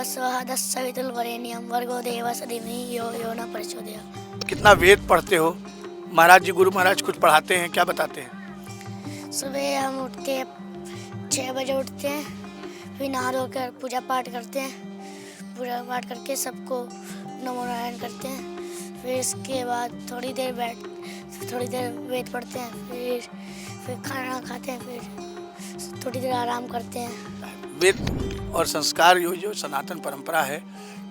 भूर्भुवस्सुवः तत्सवितुर्वरेण्यं भर्गो देवस्य धीमहि यो यो न प्रचोदयात्। कितना वेद पढ़ते हो? महाराज जी, गुरु महाराज कुछ पढ़ाते हैं, क्या बताते हैं? सुबह हम उठ के 6 बजे उठते हैं, फिर नहा धोकर पूजा पाठ करते हैं। पूजा पाठ करके सबको नमो नारायण करते हैं। फिर इसके बाद थोड़ी देर वेद पढ़ते हैं। फिर खाना खाते हैं। फिर थोड़ी देर आराम करते हैं। वेद और संस्कार जो सनातन परंपरा है,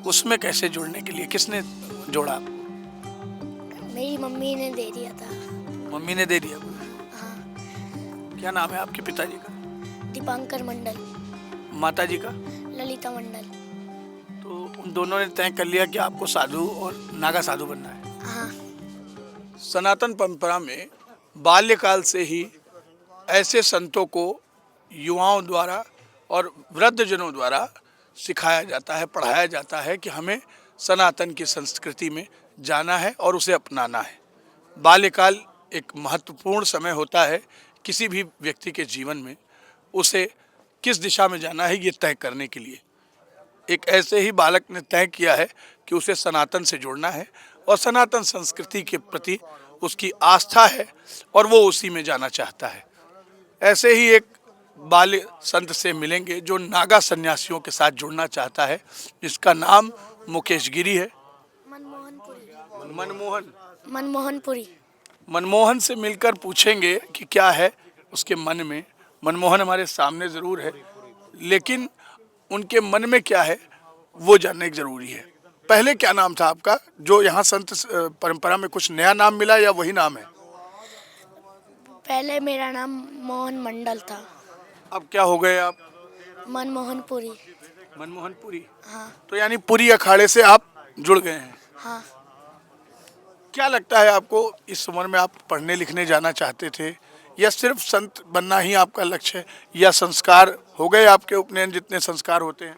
उसमें कैसे जुड़ने के लिए किसने जोड़ा? मेरी मम्मी ने दे दिया था। मम्मी ने दे दिया। हाँ। क्या नाम है आपके पिताजी का? दीपांकर मंडल। माता जी का? ललिता मंडल। तो उन दोनों ने तय कर लिया कि आपको साधु और नागा साधु बनना है। हाँ। सनातन परंपरा में बाल्यकाल से ही ऐसे संतों को युवाओं द्वारा और वृद्धजनों द्वारा सिखाया जाता है, पढ़ाया जाता है कि हमें सनातन की संस्कृति में जाना है और उसे अपनाना है। बाल्यकाल एक महत्वपूर्ण समय होता है किसी भी व्यक्ति के जीवन में, उसे किस दिशा में जाना है ये तय करने के लिए। एक ऐसे ही बालक ने तय किया है कि उसे सनातन से जुड़ना है और सनातन संस्कृति के प्रति उसकी आस्था है और वो उसी में जाना चाहता है। ऐसे ही एक बाल्य संत से मिलेंगे जो नागा सन्यासियों के साथ जुड़ना चाहता है, जिसका नाम मुकेश गिरी है। मनमोहनपुरी। मनमोहन से मिलकर पूछेंगे कि क्या है उसके मन में। मनमोहन हमारे सामने ज़रूर है, लेकिन उनके मन में क्या है वो जानने की ज़रूरी है। पहले क्या नाम था आपका? जो यहाँ संत परंपरा में कुछ नया नाम मिला या वही नाम है? पहले मेरा नाम मोहन मंडल था। अब क्या हो गए आप? मनमोहनपुरी। मनमोहनपुरी। हाँ। तो यानी पुरी अखाड़े से आप जुड़ गए हैं। हाँ। क्या लगता है आपको, इस उम्र में आप पढ़ने लिखने जाना चाहते थे या सिर्फ संत बनना ही आपका लक्ष्य है, या संस्कार हो गए आपके उपनयन जितने संस्कार होते हैं?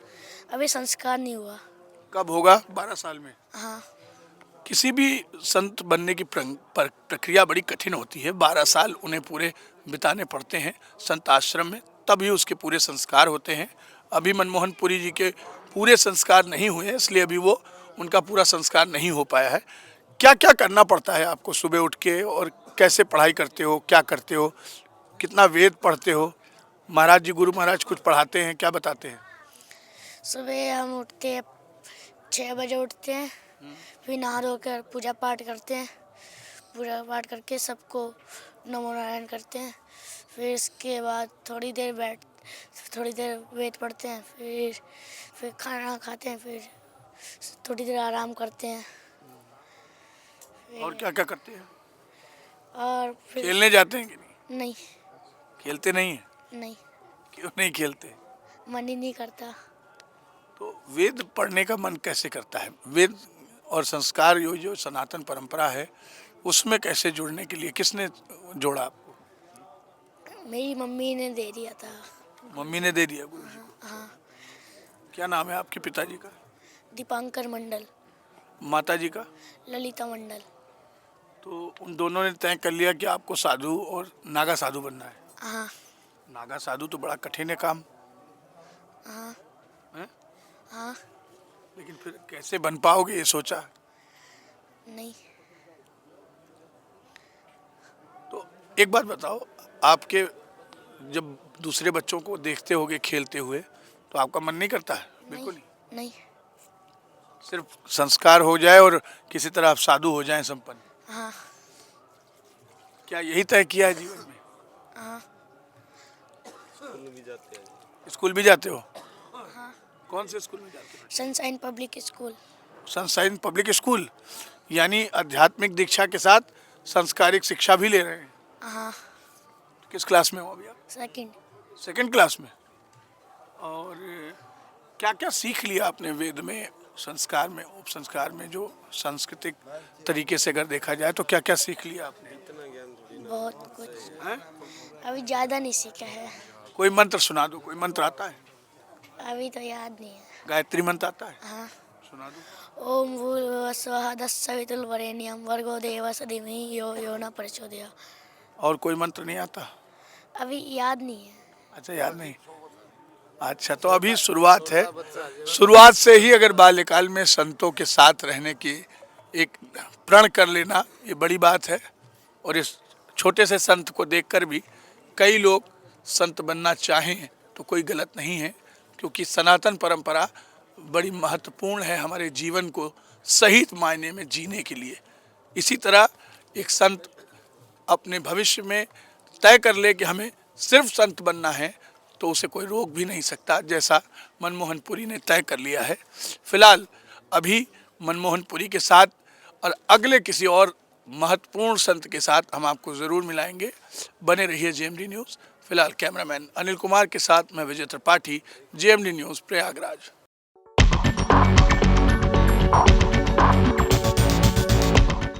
अभी संस्कार नहीं हुआ। कब होगा? 12 साल में। हाँ। किसी भी संत बनने की प्रक्रिया बड़ी कठिन होती है। 12 साल उन्हें पूरे बिताने पड़ते हैं संत आश्रम में, तभी उसके पूरे संस्कार होते हैं। अभी मनमोहनपुरी जी के पूरे संस्कार नहीं हुए हैं, इसलिए अभी वो उनका पूरा संस्कार नहीं हो पाया है। क्या क्या करना पड़ता है आपको सुबह उठ के, और कैसे पढ़ाई करते हो, क्या करते हो, कितना वेद पढ़ते हो? महाराज जी, गुरु महाराज कुछ पढ़ाते हैं, क्या बताते हैं? सुबह हम उठ के 6 बजे उठते हैं। फिर नहा धोकर पूजा पाठ करते हैं। पूजा पाठ करके सबको नमो नारायण करते हैं। फिर इसके बाद थोड़ी देर वेद पढ़ते हैं। फिर खाना खाते हैं। फिर थोड़ी देर आराम करते हैं। और क्या क्या करते हैं? और फिर खेलने जाते हैं कि नहीं? नहीं। खेलते नहीं हैं? नहीं, क्यों नहीं खेलते? मन ही नहीं करता। तो वेद पढ़ने का मन कैसे करता है? वेद और संस्कार जो सनातन परंपरा है, उसमें कैसे जुड़ने के लिए किसने जोड़ा आपको? मेरी मम्मी ने दे दिया था। मम्मी ने दे दिया गुरु जी को? हाँ। क्या नाम है आपके पिताजी का? दीपांकर मंडल। माता जी का? ललिता मंडल। तो उन दोनों ने तय कर लिया कि आपको साधु और नागा साधु बनना है। हाँ। नागा साधु तो बड़ा कठिन है काम। हाँ। है? हाँ। लेकिन फिर कैसे बन पाओगे ये सोचा? नहीं। तो एक बात बताओ, आपके जब दूसरे बच्चों को देखते होगे खेलते हुए, तो आपका मन नहीं करता है? बिल्कुल नहीं। नहीं। सिर्फ संस्कार हो जाए और किसी तरह आप साधु हो जाएं संपन्न। हाँ। क्या यही तय किया है जीवन में? हाँ। स्कूल भी जाते हो? हाँ। कौन से स्कूल में जाते हो? Sunshine public school. Sunshine public school, यानी आध्यात्मिक दीक्षा के साथ संस्कारिक शिक्षा भी ले रहे हैं। हाँ। किस क्लास में हो अभी आप? सेकंड क्लास में। और क्या क्या सीख लिया आपने वेद में, संस्कार में, उपसंस्कार में? जो सांस्कृतिक तरीके से अगर देखा जाए तो क्या क्या सीख लिया आपने? बहुत कुछ। हैं? अभी ज़्यादा नहीं सीखा है। कोई मंत्र सुना दो। कोई मंत्र आता है? अभी तो याद नहीं है। गायत्री मंत्र आता है? हाँ। सुना दो। ओम भूर्भुवस्सुवः तत्सवितुर्वरेण्यं भर्गो देवस्य धीमहि यो यो न प्रचोदयात्। और कोई मंत्र नहीं आता? अभी याद नहीं है। अच्छा, याद नहीं। अच्छा, तो अभी शुरुआत है। शुरुआत से ही अगर बाल्यकाल में संतों के साथ रहने की एक प्रण कर लेना, ये बड़ी बात है। और इस छोटे से संत को देखकर भी कई लोग संत बनना चाहें तो कोई गलत नहीं है, क्योंकि सनातन परंपरा बड़ी महत्वपूर्ण है हमारे जीवन को सही मायने में जीने के लिए। इसी तरह एक संत अपने भविष्य में तय कर ले कि हमें सिर्फ संत बनना है, तो उसे कोई रोक भी नहीं सकता, जैसा मनमोहन पुरी ने तय कर लिया है। फिलहाल अभी मनमोहन पुरी के साथ और अगले किसी और महत्वपूर्ण संत के साथ हम आपको ज़रूर मिलाएंगे। बने रहिए जेएमडी न्यूज़। फिलहाल कैमरामैन अनिल कुमार के साथ मैं विजय त्रिपाठी, जेएमडी न्यूज़ प्रयागराज।